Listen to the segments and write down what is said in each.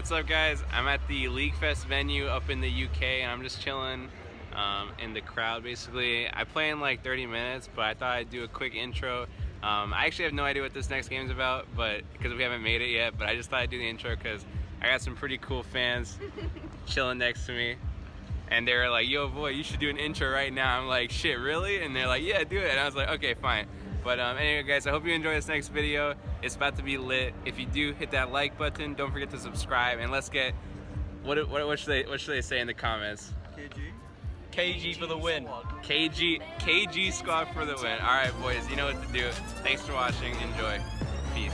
what's up guys? I'm at the League Fest venue up in the UK and I'm just chilling in the crowd basically. I play in like 30 minutes, but I thought I'd do a quick intro. I actually have no idea what this next game's about, but because we haven't made it yet, but I just thought I'd do the intro because I got some pretty cool fans chilling next to me. And they were like, yo boy, you should do an intro right now. I'm like, shit, really? And they're like, yeah, do it. And I was like, okay, fine. But anyway guys, I hope you enjoy this next video. It's about to be lit. If you do, hit that like button. Don't forget to subscribe. And let's get, what should they say in the comments? KG for the win. KG squad for the win. All right, boys, you know what to do. Thanks for watching. Enjoy. Peace.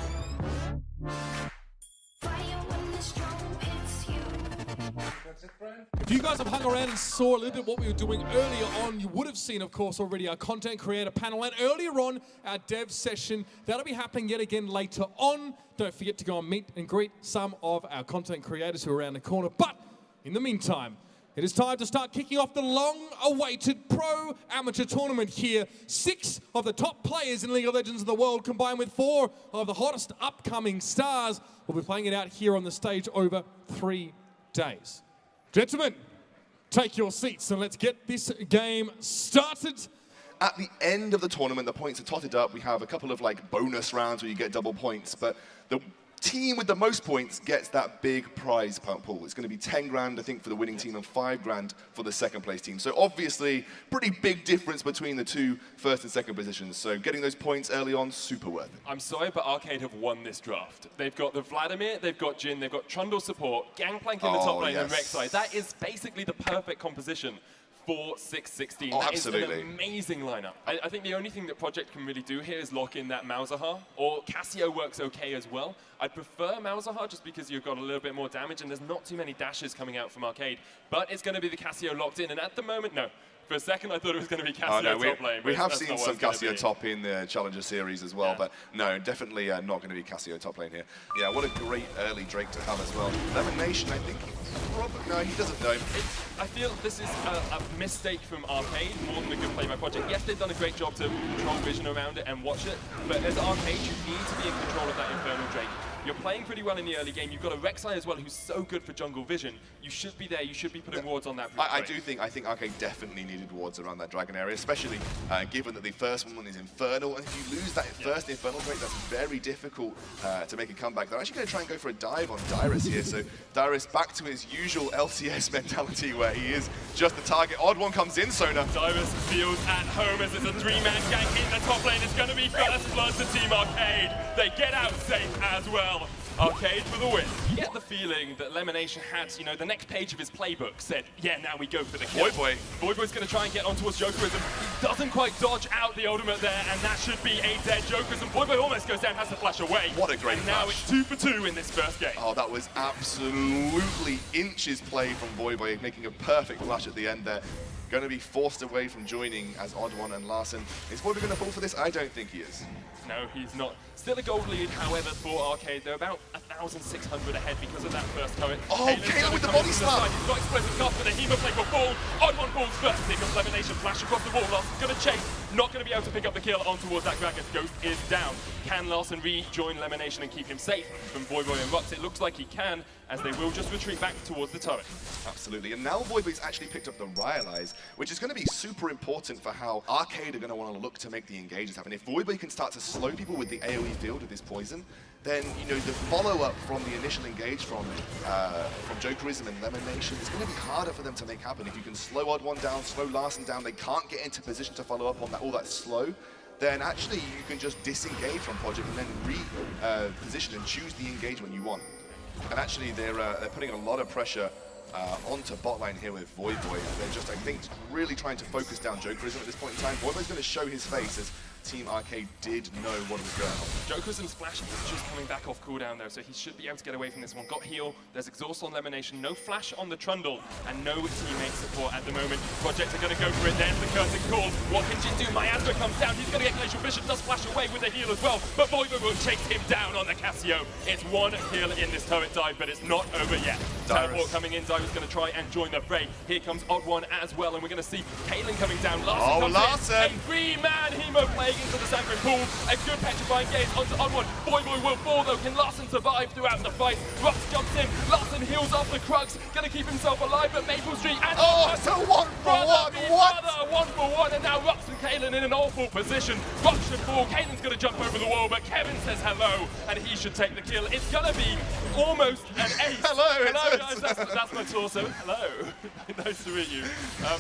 If you guys have hung around and saw a little bit what we were doing earlier on, you would have seen, of course, already our content creator panel and earlier on our dev session. That'll be happening yet again later on. Don't forget to go and meet and greet some of our content creators who are around the corner. But in the meantime, it is time to start kicking off the long-awaited pro-amateur tournament here. 6 of the top players in League of Legends of the world, combined with 4 of the hottest upcoming stars, will be playing it out here on the stage over 3 days. Gentlemen, take your seats and let's get this game started. At the end of the tournament, the points are totted up. We have a couple of like bonus rounds where you get double points, but the team with the most points gets that big prize pool. It's going to be 10 grand, I think, for the winning team and 5 grand for the second place team. So obviously, pretty big difference between the 2 first and second positions. So getting those points early on, super worth it. I'm sorry, but Arcade have won this draft. They've got the Vladimir, they've got Jin, they've got Trundle support, Gangplank in the top lane, and Rek'Sai. That is basically the perfect composition for 6-16. Oh, that absolutely. is an amazing lineup. I think the only thing that Project can really do here is lock in that Malzahar, or Cassio works okay as well. I'd prefer Malzahar just because you've got a little bit more damage and there's not too many dashes coming out from Arcade, but it's going to be the Cassio locked in, and at the moment, no. For a second, I thought it was going to be Cassio top lane. We have seen some Cassio top in the Challenger Series as well, but no, definitely not going to be Cassio top lane here. Yeah, what a great early Drake to have as well. Lemon Nation, I think, no, he doesn't know. I feel this is a mistake from Arcade more than a good play by Project. Yes, they've done a great job to control vision around it and watch it, but as Arcade, you need to be in control of that Infernal Drake. You're playing pretty well in the early game. You've got a Rek'Sai as well, who's so good for jungle vision. You should be there. You should be putting wards on that. I think Arcade definitely needed wards around that dragon area, especially given that the first one is Infernal, and if you lose that first Infernal Drake, that's very difficult to make a comeback. They're actually going to try and go for a dive on Dyrus here. So Dyrus back to his usual LCS mentality where he is just the target. Odd one comes in, Sona. Dyrus feels at home as it's a 3-man gank in the top lane. It's going to be first blood to Team Arcade. They get out safe as well. Arcade for the win. You get the feeling that Lemonation had, you know, the next page of his playbook said, yeah, now we go for the kill. Voyboy's going to try and get on towards Jokerism. He doesn't quite dodge out the ultimate there, and that should be a dead Jokerism. Voyboy almost goes down, has to flash away. What a great flash. Now it's 2 for 2 in this first game. Oh, that was absolutely inches play from Voyboy, making a perfect flash at the end there. Going to be forced away from joining as Odd One and Larson. Is Voyboy going to fall for this? I don't think he is. No, he's not. Still a gold lead, however, for Arcade. They're about 1,600 ahead because of that first turret. Oh, Kalen with the body slam! He's got explosive cast, but the Hemoplate will fall. Odd One falls first. Here comes Lemonation, flash across the wall. Larson's going to chase. Not going to be able to pick up the kill on towards that Gragas. Ghost is down. Can Larson rejoin Lemonation and keep him safe from Voyboy and Rux? It looks like he can, as they will just retreat back towards the turret. Absolutely, and now Voyboy's actually picked up the Ryalize, which is going to be super important for how Arcade are going to want to look to make the engages happen. If Voyboy can start to slow people with the AoE field with this poison, then you know the follow-up from the initial engage from Jokerism and Lemonation is going to be harder for them to make happen. If you can slow Odd One down, slow Larson down, they can't get into position to follow up on that all that slow, then actually you can just disengage from Project and then reposition and choose the engagement you want. And actually they're putting a lot of pressure onto bot lane here with Voyboy. They're just, I think, really trying to focus down Jokerism at this point in time. Voyboy's going to show his face as Team Arcade did know what was going on. Jokerism's flash is just coming back off cooldown though, so he should be able to get away from this one. Got heal, there's exhaust on Lemonation, no flash on the Trundle, and no teammate support at the moment. Project are going to go for it, there's the curtain call. What can Jin do? Miasma comes down, he's going to get Glacial Vision, does flash away with the heal as well, but Voyboy will chase him down on the Cassio. It's 1 kill in this turret dive, but it's not over yet. Teleport coming in, Dyrus going to try and join the fray. Here comes Odd One as well, and we're going to see Caitlyn coming down. Larson comes in, a 3-man Hemoplate into the Sanguine Pool. A good petrifying gaze onto Odd One. Voyboy will fall though. Can Larson survive throughout the fight? Rux jumps in. Larson heals off the Crux, gonna keep himself alive, but Maple Street and it's a 1-for-1, what? 1-for-1, and now Rux and Kalen in an awful position. Rux should fall, Kalen's gonna jump over the wall, but Kevin says hello, and he should take the kill. It's gonna be almost an ace. Hello guys, that's my torso. Hello, nice to meet you.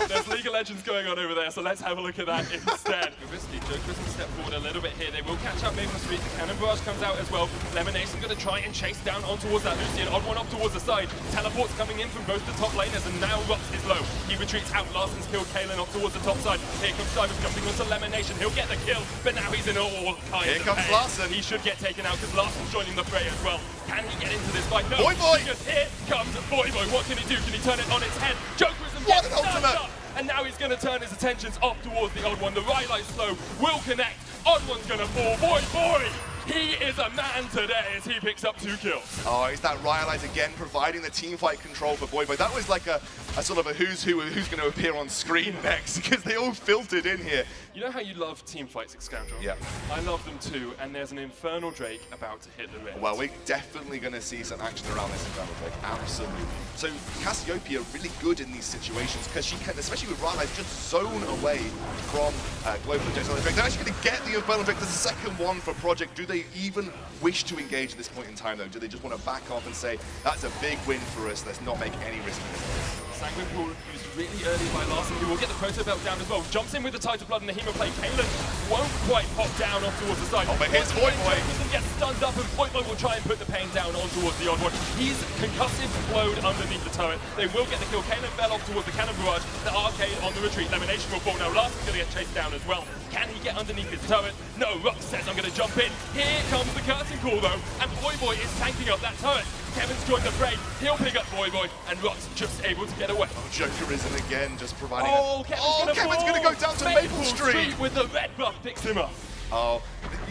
There's League of Legends going on over there, so let's have a look at that instead. Risky, Joe Chris will step forward a little bit here. They will catch up Maple Street. The Cannon Barrage comes out as well. Lemonation gonna try and chase down on towards that Lucian. Odd one up towards the side. Teleports coming in from both the top laners, and now Rux is low. He retreats out. Larson's killed Kalen off towards the top side. Here comes Dyrus jumping onto Lemonation. He'll get the kill, but now he's in all kinds Here of comes pain. Larson. He should get taken out because Larson's joining the fray as well. Can he get into this fight? No. Voyboy! Because here comes Voyboy. What can he do? Can he turn it on its head? Jokerism What gets an stunned ultimate! up. And now he's going to turn his attentions off towards the Odd One. The Rylite slow will connect. Odd One's going to fall. Voyboy! He is a man today as he picks up 2 kills. Oh, it's that Rylite again, providing the team fight control for Voyboy. That was like a sort of a who's going to appear on screen next, because they all filtered in here. You know how you love team fights, Scoundrel? Yeah. I love them too, and there's an Infernal Drake about to hit the ring. Well, we're definitely going to see some action around this Infernal Drake, absolutely. So Cassiopeia really good in these situations, because she can, especially with Rylite, just zone away from Global Project's Drake. They're actually going to get the Infernal Drake, the second one for Project. Do they even wish to engage at this point in time, though? Do they just want to back off and say, that's a big win for us, let's not make any risk in this? Sanguine Pool used really early by Larson, who will get the Proto Belt down as well. Jumps in with the Title Blood and the Hemo Plate. Kalen won't quite pop down off towards the side. Oh, but here's Voyboy. Gets stunned up, and Voyboy will try and put the pain down on towards the Odd One. He's concussive flowed underneath the turret. They will get the kill. Kalen fell off towards the Cannon Barrage. The Arcade on the retreat. Lemonation will fall now. Larson's going to get chased down as well. Can he get underneath his turret? No, Rux says, I'm going to jump in. Here comes the Curtain Call, though, and Voyboy is tanking up that turret. Kevin's joined the fray. He'll pick up Voyboy, and Rux just able to get away. Jokerism again, just providing Kevin's going to go down to Maple Street. With the red buff picks him up. Oh,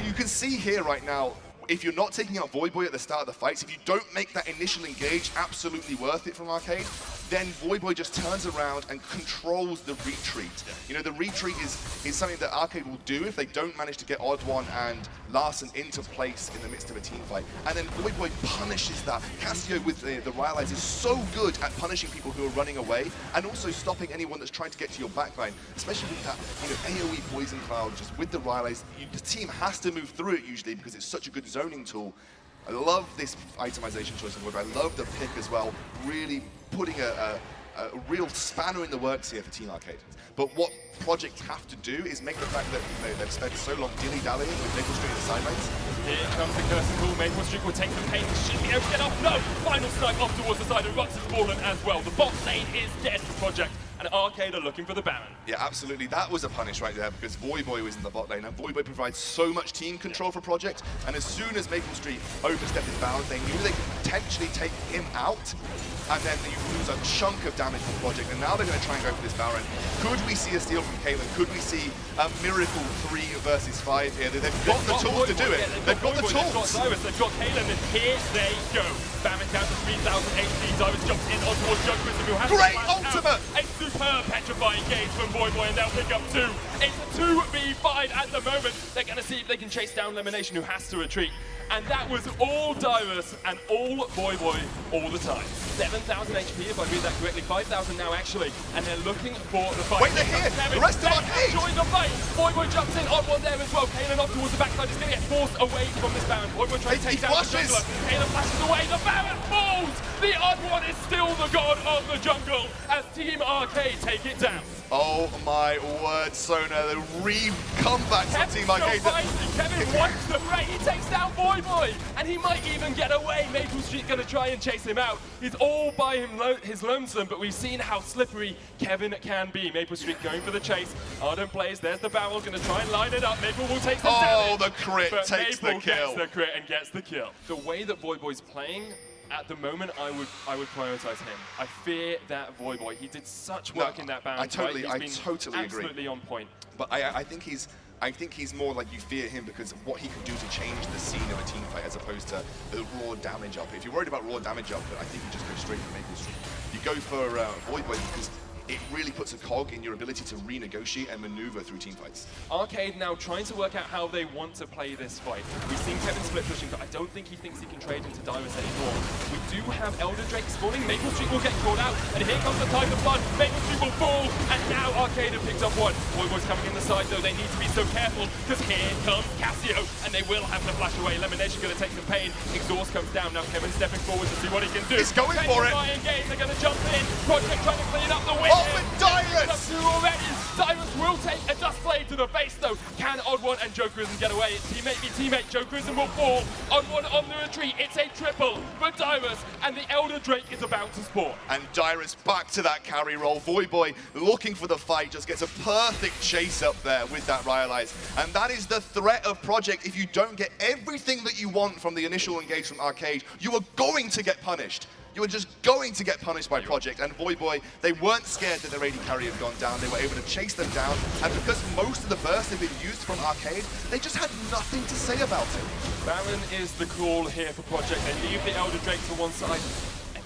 you can see here right now, if you're not taking out Voyboy at the start of the fights, if you don't make that initial engage absolutely worth it from Arcade, then Voyboy just turns around and controls the retreat. You know, the retreat is something that Arcade will do if they don't manage to get Odd One and Larson into place in the midst of a team fight. And then Voyboy punishes that. Cassio with the Rylite is so good at punishing people who are running away and also stopping anyone that's trying to get to your backline, especially with that, you know, AoE Poison Cloud, just with the Rylites. The team has to move through it usually because it's such a good zoning tool. I love this itemization choice on Voyboy. I love the pick as well, really putting a real spanner in the works here for Team Arcade. But what Project have to do is make the fact that they've spent so long dilly-dallying with Maple Street in the side lanes. Here comes the Curtain Call. Maple Street will take the pain. Should be able to get off. No! Final snipe off towards the side, and Rux has fallen as well. The bot lane is dead for Project, and Arcade are looking for the Baron. Yeah, absolutely. That was a punish right there because Voyboy was in the bot lane, and Voyboy provides so much team control for Project, and as soon as Maple Street overstepped his bounds, they knew they could potentially take him out, and then you lose a chunk of damage from Project, and now they're going to try and go for this Baron. Could we see a steal from Kalen? Could we see a miracle 3 versus 5 here? They've got the tools to do it. They've got the tools. They've got Dyrus, they've got Kalen, and here they go. Bamming down to 3,000 HP. Dyrus jumps in on towards Jokerism, who has great ultimate! A superb petrifying gauge from Voyboy, and they'll pick up 2. It's a 2v5 at the moment. They're going to see if they can chase down Lemonation, who has to retreat. And that was all Dyrus and all Voyboy all the time. 7,000 HP, if I read that correctly. 5,000 now, actually. And they're looking for the fight. Wait, they're here! The rest of Arcade! Join the fight! Voyboy jumps in, Odd One there as well. Kalen off towards the backside. He's going to get forced away from this Baron. Voyboy trying to take down the jungler. Kalen flashes away. The Baron falls! The Odd One is still the god of the jungle as Team Arcade take it down. Oh my word, Sona, the comebacks from Team Arcade. Kevin wants the fray. He takes down Voyboy, and he might even get away. Maple Street going to try and chase him out. He's all by his lonesome, but we've seen how slippery Kevin can be. Maple Street going for the chase. Ardent plays. There's the barrel. Going to try and line it up. Maple will take some damage. Oh, the crit but takes Maple the kill. Gets the crit and gets the kill. The way that Voyboy's playing, at the moment, I would prioritize him. I fear that Voyboy. He did such work in that bounce. I totally agree. Absolutely on point. But I think he's more like you fear him because of what he can do to change the scene of a team fight as opposed to the raw damage up. If you're worried about raw damage up, I think you just go straight for Maple Street. You go for Voyboy because it really puts a cog in your ability to renegotiate and maneuver through team fights. Arcade now trying to work out how they want to play this fight. We've seen Kevin split pushing, but I don't think he thinks he can trade into Dyrus anymore. We do have Elder Drake spawning. Maple Street will get caught out, and here comes the Tiger Flood. Maple Street will fall, and now Arcade have picked up one. Voyboy's coming in the side, though. They need to be so careful, because here comes Cassio, and they will have to flash away. Elimination going to take some pain. Exhaust comes down. Now Kevin stepping forward to see what he can do. He's going for it. Engage. They're going to jump in. Project trying to clean up the win. Oh, but Dyrus! Already. Dyrus will take a dust blade to the face, though. Can Odd1 and Jokerism get away? Teammate v teammate. Jokerism will fall. Odd1 on the retreat. It's a triple for Dyrus, and the Elder Drake is about to spawn. And Dyrus back to that carry roll. Voyboy looking for the fight, just gets a perfect chase up there with that Ryalize. And that is the threat of Project. If you don't get everything that you want from the initial engage from Arcade, you are going to get punished. You were just going to get punished by Project, and Voyboy, they weren't scared that their AD carry had gone down. They were able to chase them down, and because most of the bursts have been used from Arcade, they just had nothing to say about it. Baron is the call here for Project. They leave the Elder Drake to one side.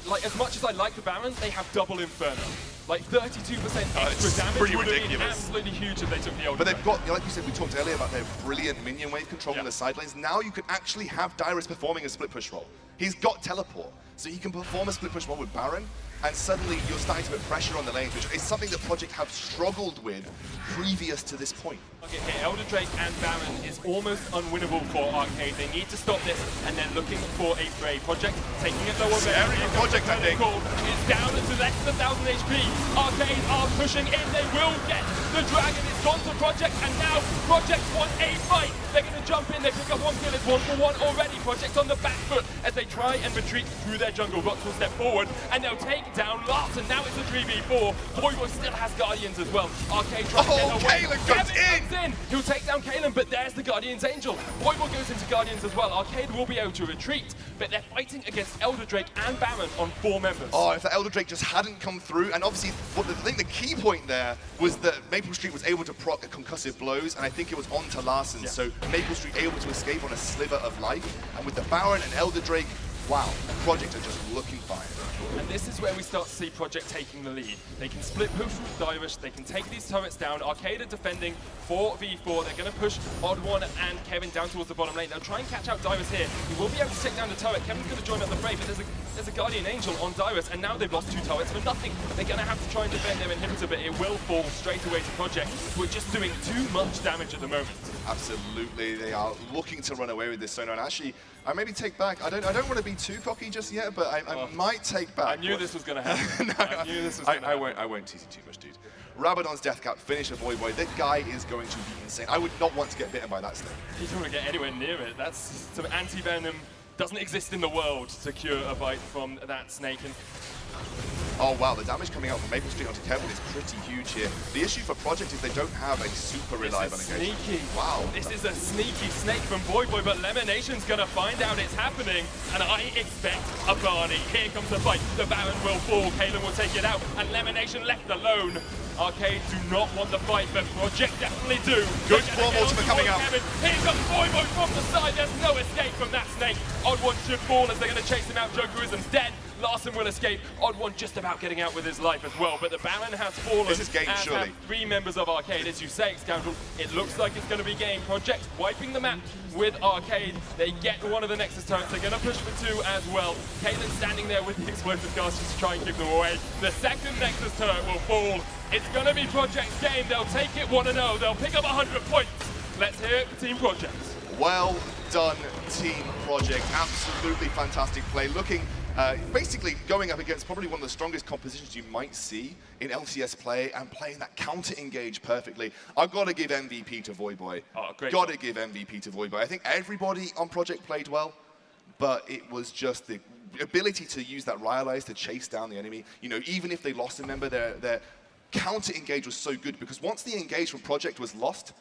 Like, as much as I like the Baron, they have double Inferno. Like 32% extra damage pretty would have been ridiculous. absolutely huge if they took the Elder But Drake. they've got, like you said, we talked earlier about their brilliant minion wave control on the side lanes. Now you can actually have Dyrus performing a split push roll. He's got teleport, so he can perform a split push roll with Baron, and suddenly you're starting to put pressure on the lanes, which is something that Project have struggled with previous to this point. Okay, here, Elder Drake and Baron is almost unwinnable for Arcade. They need to stop this, and they're looking for a fray. Project taking it lower. Scary for Project, I think. It's down to less than 1,000 HP. Arcade are pushing in. They will get the dragon. It's gone to Project, and now Project want a fight. They're going to jump in. They pick up one kill. It's 1-for-1 already. Project on the back foot as they try and retreat through their jungle. Rox will step forward, and they'll take down Larson. Now it's a 3v4. Voyboy still has Guardians as well. Arcade trying to get away. Kalen comes in. He'll take down Kalen, but there's the Guardian's Angel. Voyboy goes into Guardians as well. Arcade will be able to retreat, but they're fighting against Elder Drake and Baron on 4 members. Oh, if the Elder Drake just hadn't come through, and obviously, I think the key point there was that Maple Street was able to proc concussive blows, and I think it was onto Larson, so Maple Street able to escape on a sliver of life, and with the Baron and Elder Drake, wow, Project are just looking fine. And this is where we start to see Project taking the lead. They can split push with Dyrus, they can take these turrets down. Arcade are defending 4v4. They're going to push Odd1 and Kevin down towards the bottom lane. They'll try and catch out Dyrus here. He will be able to take down the turret. Kevin's going to join up the fray, but there's a Guardian Angel on Dyrus, and now they've lost 2 turrets for nothing. They're going to have to try and defend their inhibitor, but it will fall straight away to Project, who are just doing too much damage at the moment. Absolutely, they are looking to run away with this Sonar, and actually, I maybe take back. I don't want to be too cocky just yet, but I might take back. I knew this was going to happen. No, I knew this was going to happen. I won't tease you too much, dude. Rabadon's death cap finish a Voyboy. That guy is going to be insane. I would not want to get bitten by that snake. You don't want to get anywhere near it. That's some anti-venom. Doesn't exist in the world to cure a bite from that snake. And oh wow, the damage coming out from Maple Street onto Kevin is pretty huge here. The issue for Project is they don't have a super reliable engagement. Sneaky. Wow. This is a sneaky snake from Voyboy, but Lemonation's gonna find out it's happening, and I expect a Barney. Here comes the fight. The Baron will fall. Kalen will take it out, and Lemonation left alone. Arcade do not want the fight, but Project definitely do. Good form ultimate coming out. Kevin. Here comes Voyboy from the side. There's no escape from that snake. Odd1 should fall as they're gonna chase him out. Jokerism's dead. Larson will escape. Odd1 just about getting out with his life as well, but the Baron has fallen. This is game, as surely. have 3 members of Arcade. As you say, Scoundrel, it looks like it's going to be game. Project wiping the map with Arcade. They get one of the Nexus turrets. They're going to push for 2 as well. Kalen standing there with the explosive gas just to try and keep them away. The second Nexus turret will fall. It's going to be Project's game. They'll take it 1-0. They'll pick up 100 points. Let's hear it for Team Project. Well done, Team Project. Absolutely fantastic play. Looking, basically going up against probably one of the strongest compositions you might see in LCS play, and playing that counter-engage perfectly. I've got to give MVP to Voyboy. Oh, great. Got to give MVP to Voyboy. I think everybody on Project played well, but it was just the ability to use that Ryalize to chase down the enemy. You know, even if they lost a member, their counter-engage was so good, because once the engage from Project was lost,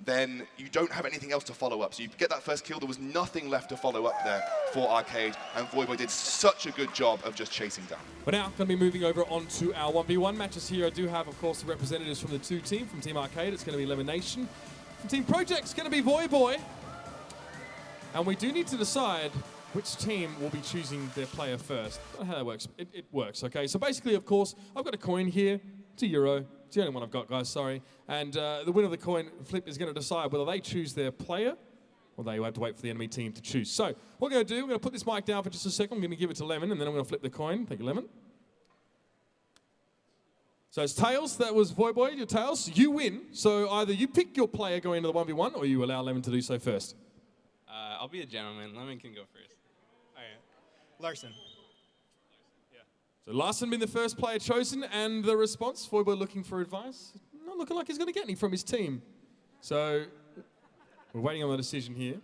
then you don't have anything else to follow up. So you get that first kill, there was nothing left to follow up there for Arcade, and Voyboy did such a good job of just chasing down. We're now going to be moving over onto our 1v1 matches here. I do have, of course, the representatives from the 2 teams. From Team Arcade, it's going to be Elimination. From Team Project, it's going to be Voyboy. And we do need to decide which team will be choosing their player first. I don't know how that works. It works, okay? So basically, of course, I've got a coin here. It's a euro. It's the only one I've got, guys, sorry. And the winner of the coin flip is going to decide whether they choose their player or they have to wait for the enemy team to choose. So what we're going to do, we're going to put this mic down for just a second. I'm going to give it to Lemon, and then I'm going to flip the coin. Thank you, Lemon. So it's tails. That was Voyboy, your tails. You win. So either you pick your player going into the 1v1 or you allow Lemon to do so first. I'll be a gentleman. Lemon can go first. All right. Larson. So Larson been the first player chosen, and the response, Voyboy looking for advice. Not looking like he's going to get any from his team. So we're waiting on the decision here.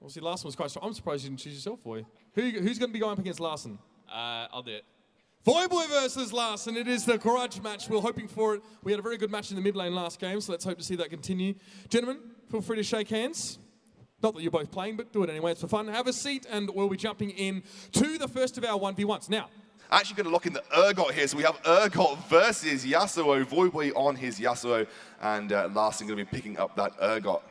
Obviously, Larson was quite strong. I'm surprised you didn't choose yourself, Voy. Who's going to be going up against Larson? I'll do it. Voyboy versus Larson. It is the grudge match. We're hoping for it. We had a very good match in the mid lane last game, so let's hope to see that continue. Gentlemen, feel free to shake hands. Not that you're both playing, but do it anyway. It's for fun. Have a seat, and we'll be jumping in to the first of our 1v1s. Now, Actually going to lock in the Urgot here. So we have Urgot versus Yasuo. Voyboy on his Yasuo, and Larson going to be picking up that Urgot.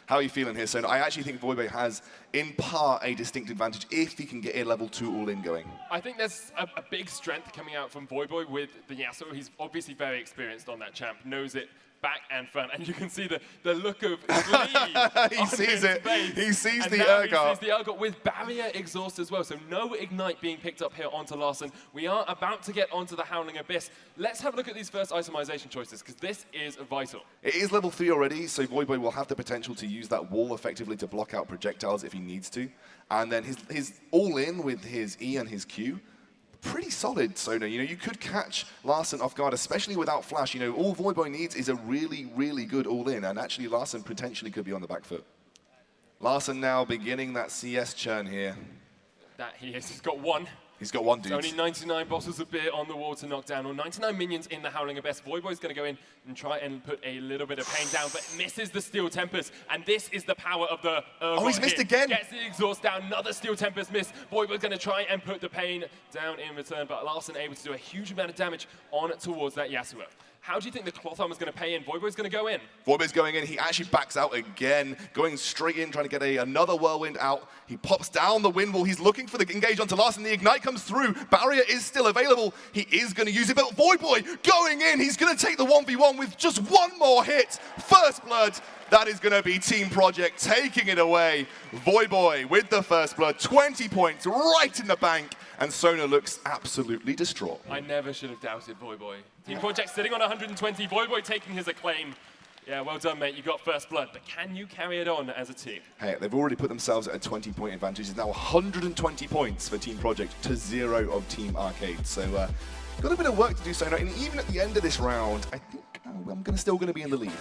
How are you feeling here, Sona? I actually think Voyboy has, in part, a distinct advantage if he can get a level 2 all-in going. I think there's a big strength coming out from Voyboy with the Yasuo. He's obviously very experienced on that champ, knows it back and front, and you can see the look of glee. He sees it. Face. He sees and the now Urgot. He sees the Urgot with barrier exhaust as well, so no ignite being picked up here onto Larson. We are about to get onto the Howling Abyss. Let's have a look at these first itemization choices, because this is vital. It is level 3 already, so Voyboy will have the potential to use that wall effectively to block out projectiles if he needs to. And then his all-in with his E and his Q, pretty solid, Sona. You know, you could catch Larson off guard, especially without flash. You know, all Voyboy needs is a really, really good all-in, and actually Larson potentially could be on the back foot. Larson now beginning that CS churn here. That he is. He's got one. He's got one, dude. Only 99 bottles of beer on the wall to knock down, or 99 minions in the Howling Abyss. Voyboy's going to go in and try and put a little bit of pain down, but misses the Steel Tempest. And this is the power of the Oh, he's missed again. Gets the exhaust down, another Steel Tempest miss. Voyboy's going to try and put the pain down in return, but Larson able to do a huge amount of damage on towards that Yasuo. How do you think the Cloth Armor's going to pay in? Voyboy's going to go in. Voyboy's going in. He actually backs out again, going straight in, trying to get another Whirlwind out. He pops down the wind wall. He's looking for the engage onto Larson. The Ignite comes through. Barrier is still available. He is going to use it, but Voyboy going in. He's going to take the 1v1 with just one more hit. First blood. That is going to be Team Project taking it away. Voyboy with the first blood, 20 points right in the bank, and Sona looks absolutely distraught. I never should have doubted Voyboy. Team Project sitting on 120, Voyboy taking his acclaim. Yeah, well done, mate. You got first blood, but can you carry it on as a team? Hey, they've already put themselves at a 20-point advantage. It's now 120 points for Team Project to 0 of Team Arcade. So, got a bit of work to do, Sona, and even at the end of this round, I think I'm still going to be in the lead.